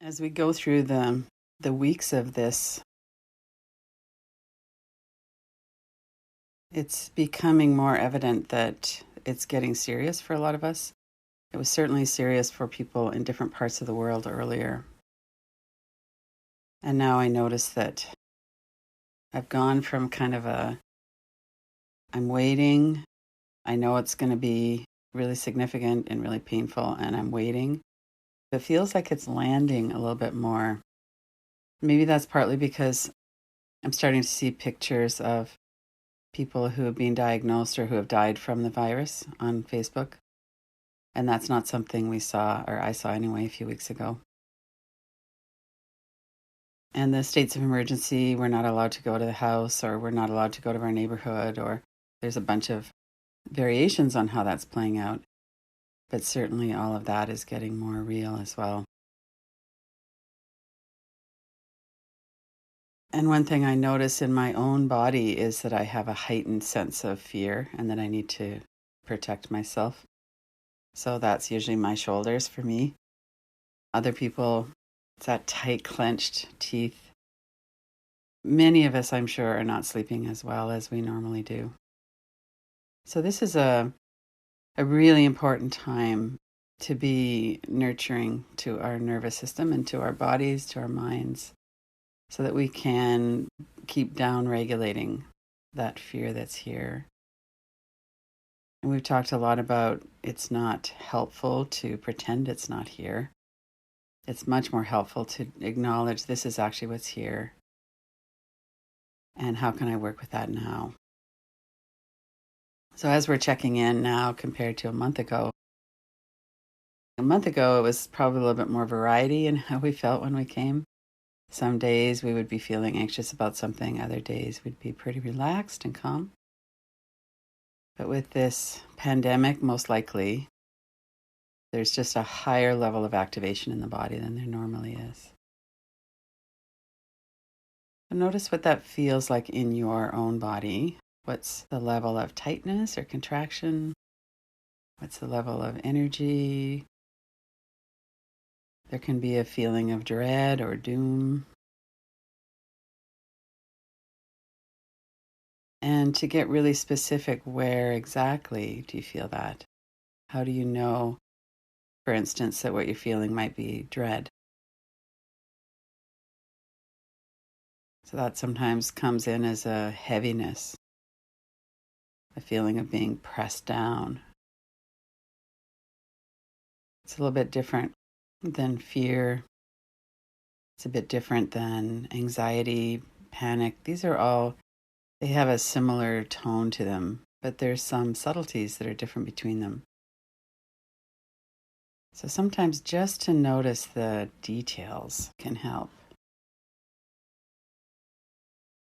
As we go through the weeks of this, it's becoming more evident that it's getting serious for a lot of us. It was certainly serious for people in different parts of the world earlier. And now I notice that I've gone from kind of I'm waiting. I know it's going to be really significant and really painful, and I'm waiting. It feels like it's landing a little bit more. Maybe that's partly because I'm starting to see pictures of people who have been diagnosed or who have died from the virus on Facebook. And that's not something we saw, or I saw anyway, a few weeks ago. And the states of emergency, we're not allowed to go to the house, or we're not allowed to go to our neighborhood, or there's a bunch of variations on how that's playing out. But certainly all of that is getting more real as well. And one thing I notice in my own body is that I have a heightened sense of fear and that I need to protect myself. So that's usually my shoulders for me. Other people, it's that tight, clenched teeth. Many of us, I'm sure, are not sleeping as well as we normally do. So this is a really important time to be nurturing to our nervous system and to our bodies, to our minds, so that we can keep down regulating that fear that's here. And we've talked a lot about it's not helpful to pretend it's not here. It's much more helpful to acknowledge this is actually what's here. And how can I work with that now? So as we're checking in now compared to a month ago it was probably a little bit more variety in how we felt when we came. Some days we would be feeling anxious about something, other days we'd be pretty relaxed and calm. But with this pandemic, most likely, there's just a higher level of activation in the body than there normally is. And notice what that feels like in your own body. What's the level of tightness or contraction? What's the level of energy? There can be a feeling of dread or doom. And to get really specific, where exactly do you feel that? How do you know, for instance, that what you're feeling might be dread? So that sometimes comes in as a heaviness, a feeling of being pressed down. It's a little bit different than fear. It's a bit different than anxiety, panic. These are all, they have a similar tone to them, but there's some subtleties that are different between them. So sometimes just to notice the details can help.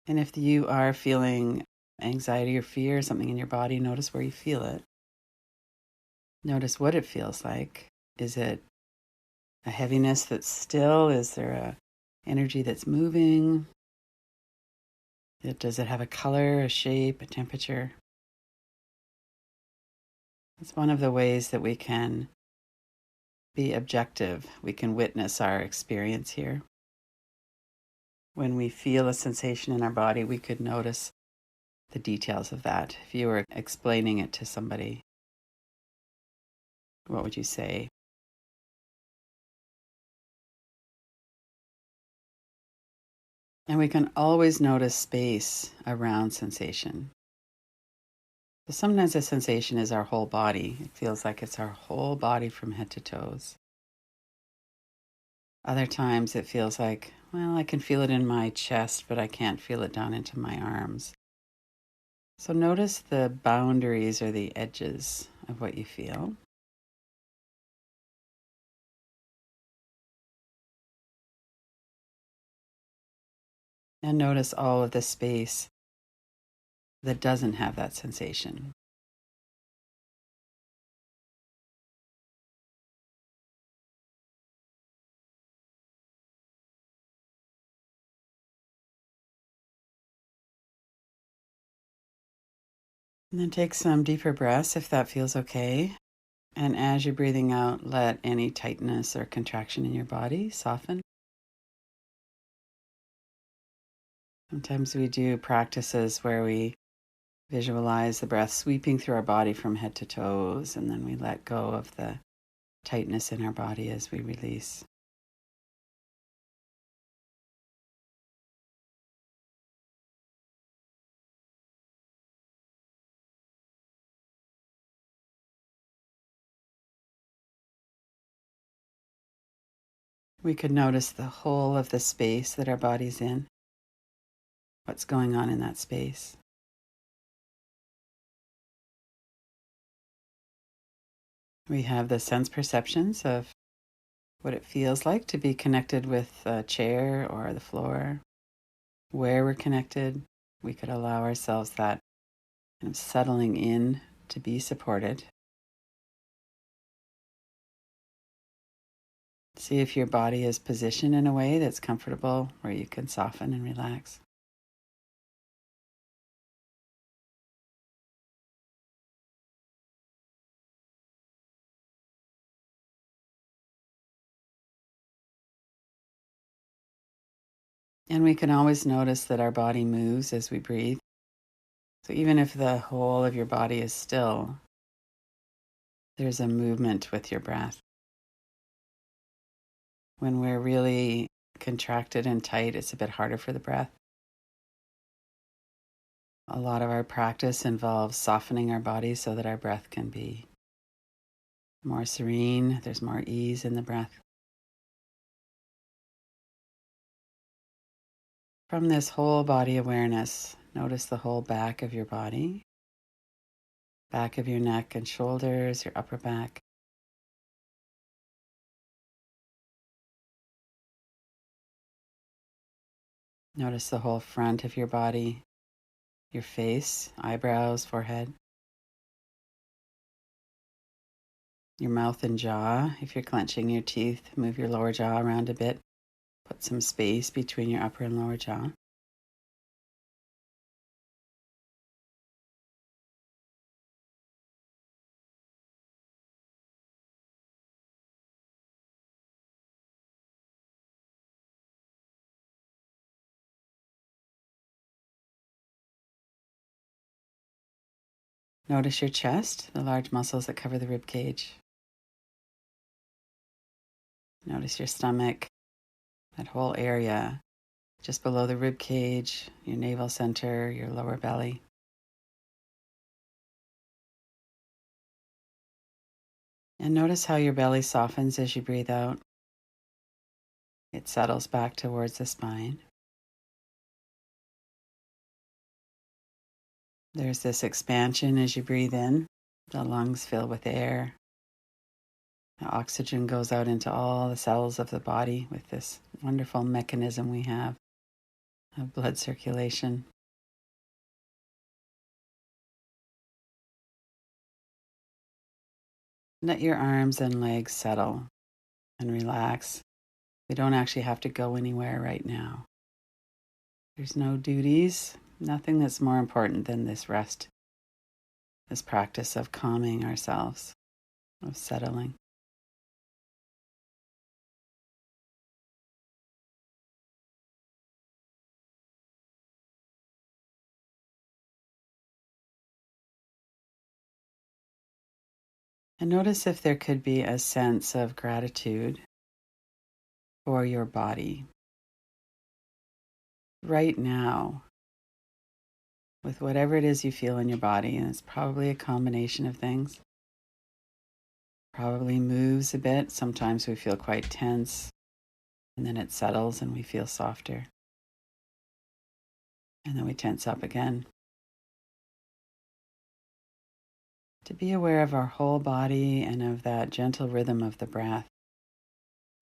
And if you are feeling anxiety or fear, something in your body, notice where you feel it. Notice what it feels like. Is it a heaviness that's still? Is there a energy that's moving? Does it have a color, a shape, a temperature? It's one of the ways that we can be objective. We can witness our experience here. When we feel a sensation in our body, we could notice the details of that. If you were explaining it to somebody, what would you say? And we can always notice space around sensation. So sometimes a sensation is our whole body. It feels like it's our whole body from head to toes. Other times it feels like, well, I can feel it in my chest, but I can't feel it down into my arms. So notice the boundaries or the edges of what you feel. And notice all of the space that doesn't have that sensation. And then take some deeper breaths if that feels okay. And as you're breathing out, let any tightness or contraction in your body soften. Sometimes we do practices where we visualize the breath sweeping through our body from head to toes, and then we let go of the tightness in our body as we release. We could notice the whole of the space that our body's in, what's going on in that space. We have the sense perceptions of what it feels like to be connected with a chair or the floor, where we're connected. We could allow ourselves that kind of settling in to be supported. See if your body is positioned in a way that's comfortable where you can soften and relax. And we can always notice that our body moves as we breathe. So even if the whole of your body is still, there's a movement with your breath. When we're really contracted and tight, it's a bit harder for the breath. A lot of our practice involves softening our body so that our breath can be more serene. There's more ease in the breath. From this whole body awareness, notice the whole back of your body, back of your neck and shoulders, your upper back. Notice the whole front of your body, your face, eyebrows, forehead, your mouth and jaw. If you're clenching your teeth, move your lower jaw around a bit. Put some space between your upper and lower jaw. Notice your chest, the large muscles that cover the rib cage. Notice your stomach, that whole area just below the rib cage, your navel center, your lower belly. And notice how your belly softens as you breathe out. It settles back towards the spine. There's this expansion as you breathe in. The lungs fill with air. The oxygen goes out into all the cells of the body with this wonderful mechanism we have of blood circulation. Let your arms and legs settle and relax. We don't actually have to go anywhere right now. There's no duties, nothing that's more important than this rest, this practice of calming ourselves, of settling. And notice if there could be a sense of gratitude for your body right now, with whatever it is you feel in your body. And it's probably a combination of things. Probably moves a bit. Sometimes we feel quite tense, and then it settles and we feel softer. And then we tense up again. To be aware of our whole body and of that gentle rhythm of the breath,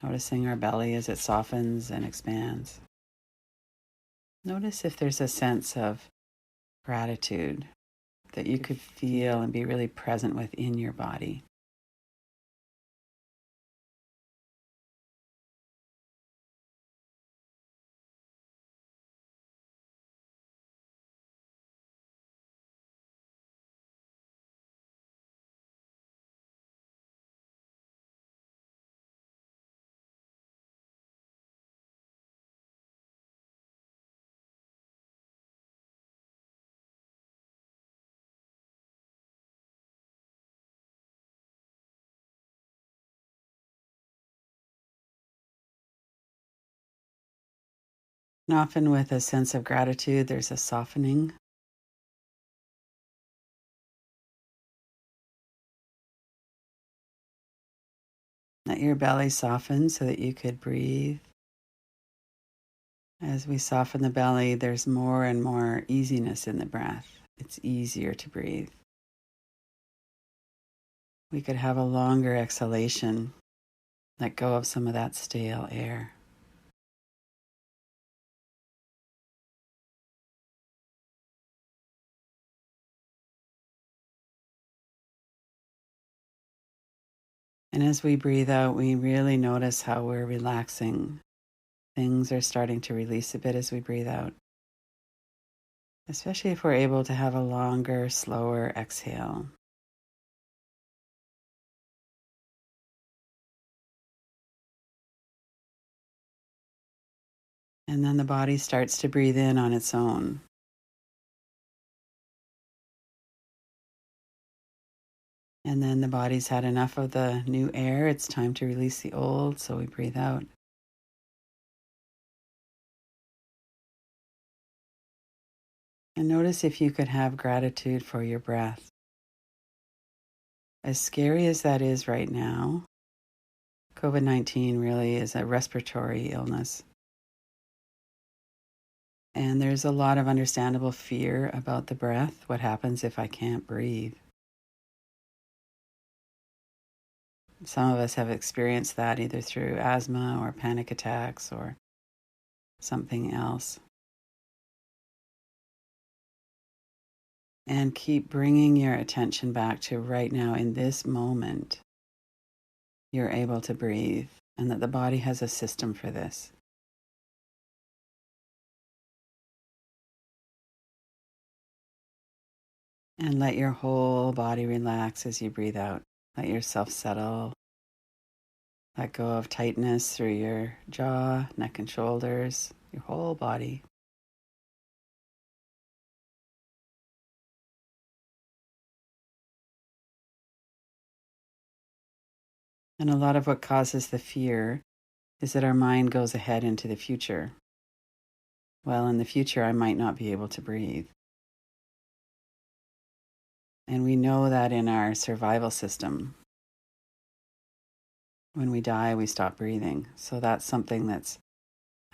noticing our belly as it softens and expands. Notice if there's a sense of gratitude that you could feel and be really present within your body. And often with a sense of gratitude, there's a softening. Let your belly soften so that you could breathe. As we soften the belly, there's more and more easiness in the breath. It's easier to breathe. We could have a longer exhalation, let go of some of that stale air. And as we breathe out, we really notice how we're relaxing. Things are starting to release a bit as we breathe out, especially if we're able to have a longer, slower exhale. And then the body starts to breathe in on its own. And then the body's had enough of the new air. It's time to release the old, so we breathe out. And notice if you could have gratitude for your breath. As scary as that is right now, COVID-19 really is a respiratory illness. And there's a lot of understandable fear about the breath. What happens if I can't breathe? Some of us have experienced that either through asthma or panic attacks or something else. And keep bringing your attention back to right now in this moment. You're able to breathe and that the body has a system for this. And let your whole body relax as you breathe out. Let yourself settle. Let go of tightness through your jaw, neck and shoulders, your whole body. And a lot of what causes the fear is that our mind goes ahead into the future. Well, in the future, I might not be able to breathe. And we know that in our survival system, when we die, we stop breathing. So that's something that's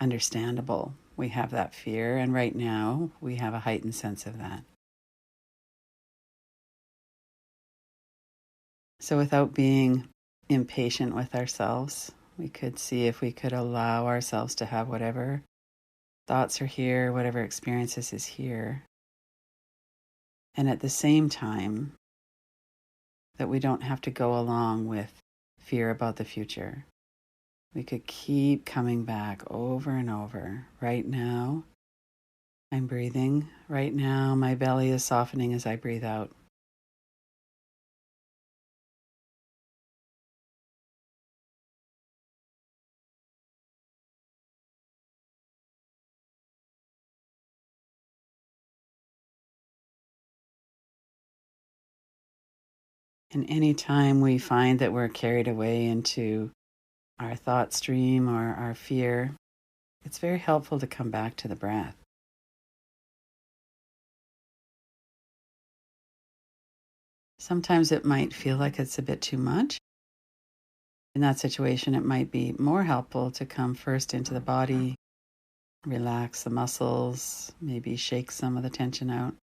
understandable. We have that fear, and right now, we have a heightened sense of that. So without being impatient with ourselves, we could see if we could allow ourselves to have whatever thoughts are here, whatever experiences is here. And at the same time, that we don't have to go along with fear about the future. We could keep coming back over and over. Right now, I'm breathing. Right now, my belly is softening as I breathe out. And anytime we find that we're carried away into our thought stream or our fear, it's very helpful to come back to the breath. Sometimes it might feel like it's a bit too much. In that situation, it might be more helpful to come first into the body, relax the muscles, maybe shake some of the tension out,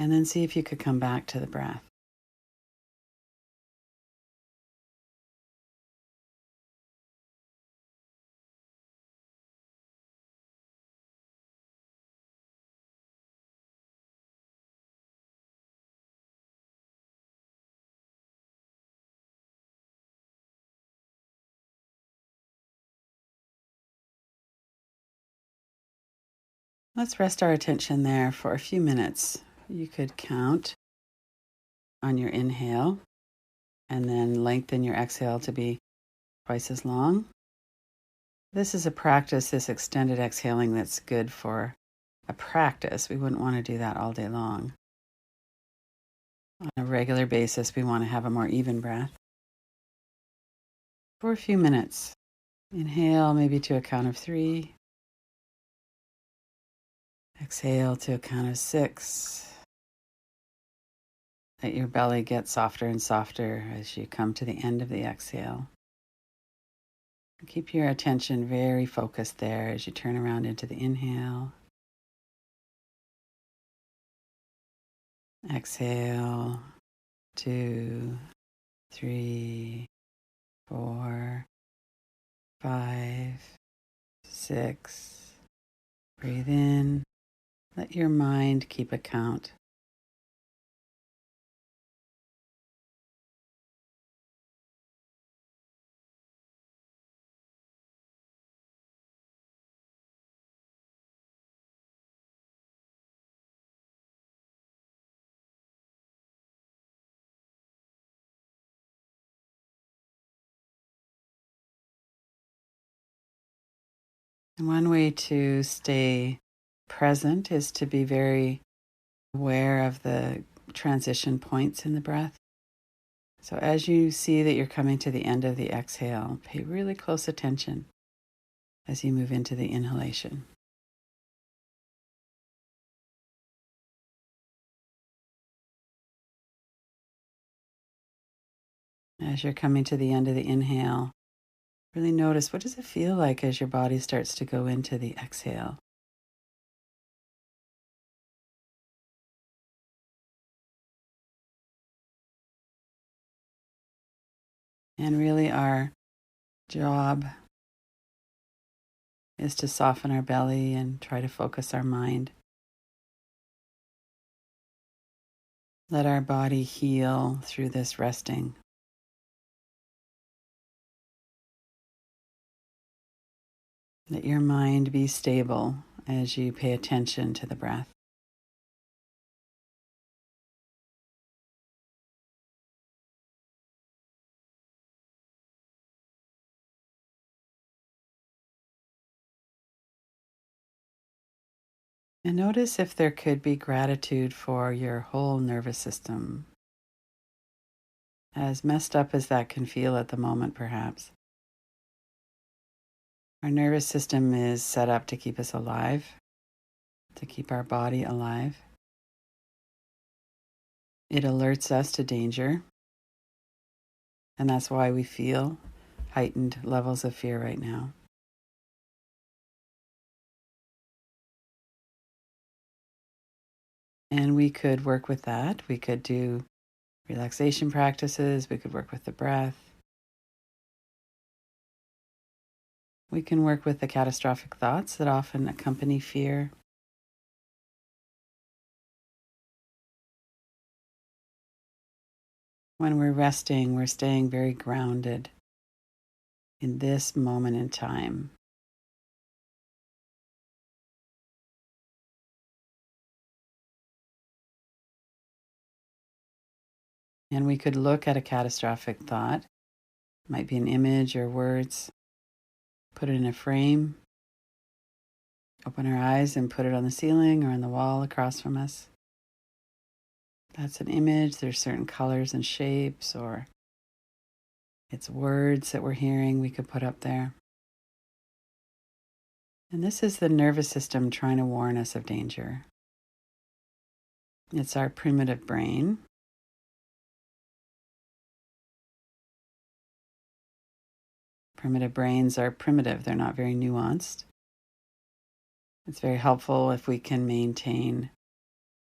and then see if you could come back to the breath. Let's rest our attention there for a few minutes. You could count on your inhale and then lengthen your exhale to be twice as long. This is a practice, this extended exhaling, that's good for a practice. We wouldn't want to do that all day long. On a regular basis, we want to have a more even breath for a few minutes. Inhale, maybe to a count of 3. Exhale to a count of 6. Let your belly get softer and softer as you come to the end of the exhale. Keep your attention very focused there as you turn around into the inhale. Exhale, 2, 3, 4, 5, 6. Breathe in. Let your mind keep a count. And one way to stay present is to be very aware of the transition points in the breath. So as you see that you're coming to the end of the exhale, pay really close attention as you move into the inhalation. As you're coming to the end of the inhale, really notice, what does it feel like as your body starts to go into the exhale? And really our job is to soften our belly and try to focus our mind. Let our body heal through this resting. Let your mind be stable as you pay attention to the breath. And notice if there could be gratitude for your whole nervous system, as messed up as that can feel at the moment, perhaps. Our nervous system is set up to keep us alive, to keep our body alive. It alerts us to danger, and that's why we feel heightened levels of fear right now. And we could work with that. We could do relaxation practices. We could work with the breath. We can work with the catastrophic thoughts that often accompany fear. When we're resting, we're staying very grounded in this moment in time. And we could look at a catastrophic thought, might be an image or words, put it in a frame, open our eyes and put it on the ceiling or on the wall across from us. That's an image. There's certain colors and shapes, or it's words that we're hearing we could put up there. And this is the nervous system trying to warn us of danger. It's our primitive brain. Primitive brains are primitive. They're not very nuanced. It's very helpful if we can maintain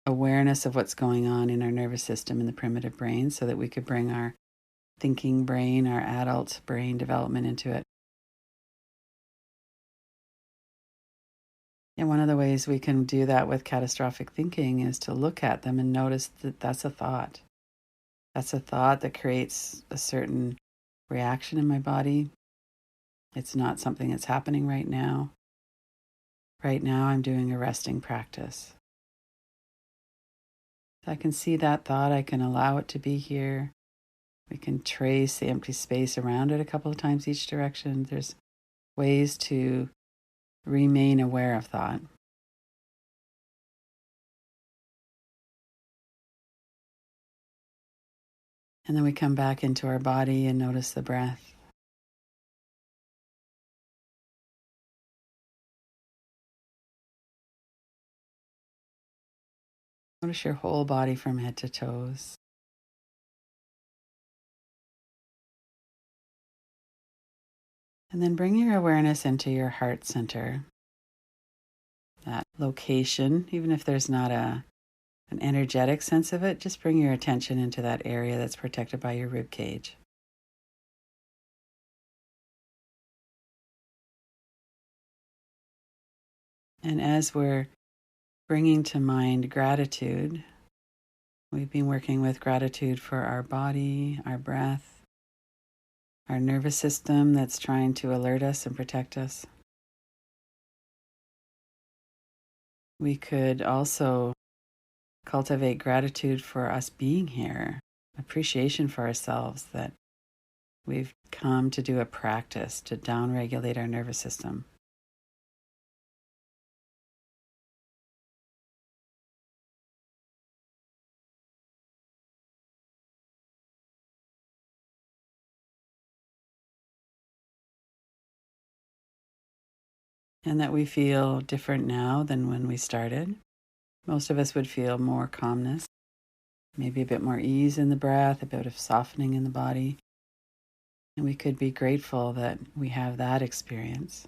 awareness of what's going on in our nervous system in the primitive brain so that we could bring our thinking brain, our adult brain development into it. And one of the ways we can do that with catastrophic thinking is to look at them and notice that that's a thought. That's a thought that creates a certain reaction in my body. It's not something that's happening right now. Right now, I'm doing a resting practice. I can see that thought. I can allow it to be here. We can trace the empty space around it a couple of times each direction. There's ways to remain aware of thought. And then we come back into our body and notice the breath. Notice your whole body from head to toes. And then bring your awareness into your heart center, that location. Even if there's not an energetic sense of it, just bring your attention into that area that's protected by your rib cage. And as we're bringing to mind gratitude, we've been working with gratitude for our body, our breath, our nervous system that's trying to alert us and protect us. We could also cultivate gratitude for us being here, appreciation for ourselves that we've come to do a practice to downregulate our nervous system. And that we feel different now than when we started. Most of us would feel more calmness, maybe a bit more ease in the breath, a bit of softening in the body. And we could be grateful that we have that experience.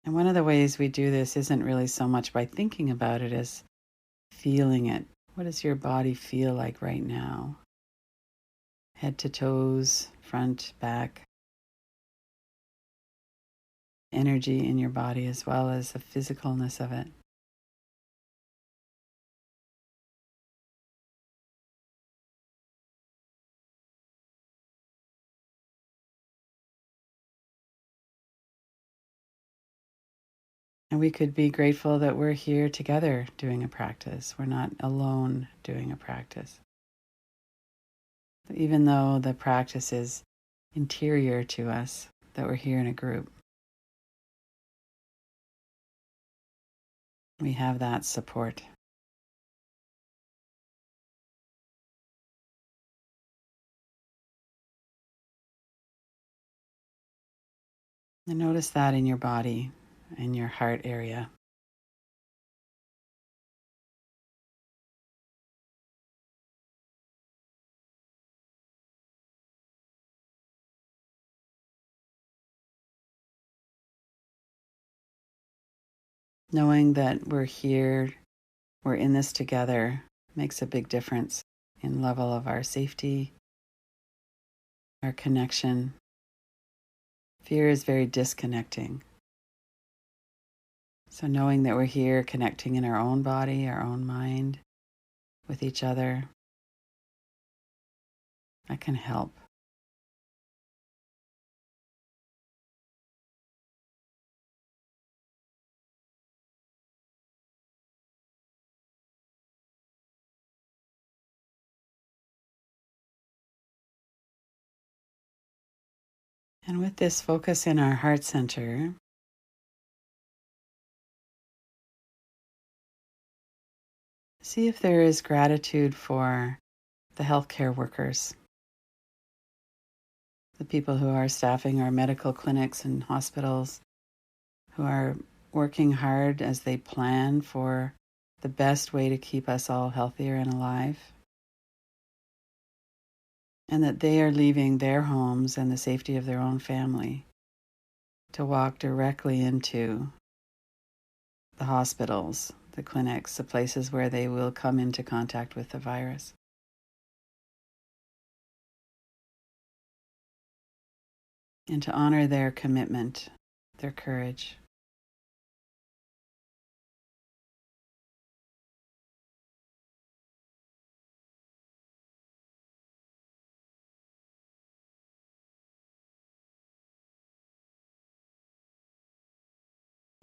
And one of the ways we do this isn't really so much by thinking about it as feeling it. What does your body feel like right now? Head to toes, front, back. Energy in your body as well as the physicalness of it. And we could be grateful that we're here together doing a practice. We're not alone doing a practice. Even though the practice is interior to us, that we're here in a group. We have that support. And notice that in your body and your heart area. Knowing that we're here, we're in this together, makes a big difference in level of our safety, our connection. Fear is very disconnecting. So knowing that we're here connecting in our own body, our own mind, with each other, that can help. And with this focus in our heart center, see if there is gratitude for the healthcare workers, the people who are staffing our medical clinics and hospitals, who are working hard as they plan for the best way to keep us all healthier and alive. And that they are leaving their homes and the safety of their own family to walk directly into the hospitals, the clinics, the places where they will come into contact with the virus. And to honor their commitment, their courage.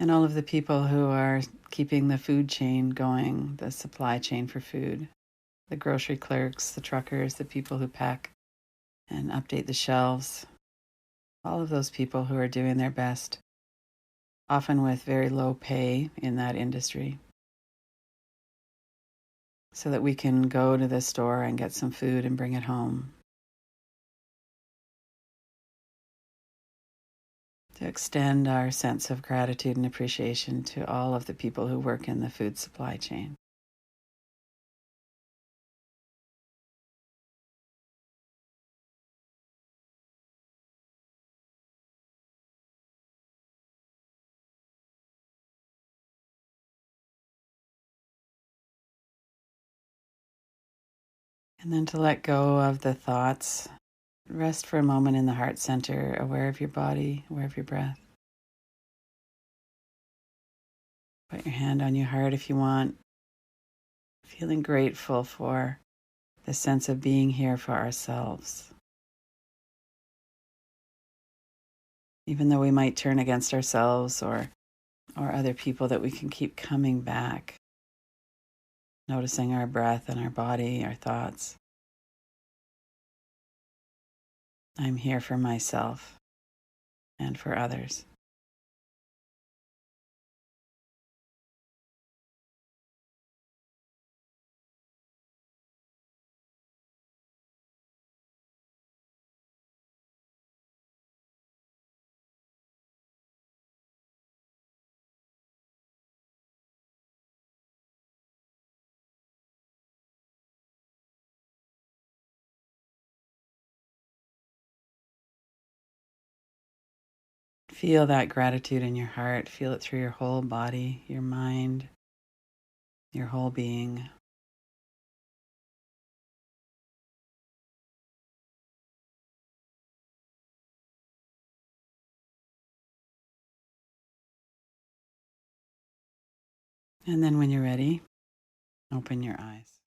And all of the people who are keeping the food chain going, the supply chain for food, the grocery clerks, the truckers, the people who pack and update the shelves, all of those people who are doing their best, often with very low pay in that industry, so that we can go to the store and get some food and bring it home. to extend our sense of gratitude and appreciation to all of the people who work in the food supply chain. And then to let go of the thoughts. Rest for a moment in the heart center, aware of your body, aware of your breath. Put your hand on your heart if you want, feeling grateful for the sense of being here for ourselves. Even though we might turn against ourselves or other people, that we can keep coming back, noticing our breath and our body, our thoughts. I'm here for myself and for others. Feel that gratitude in your heart. Feel it through your whole body, your mind, your whole being. And then when you're ready, open your eyes.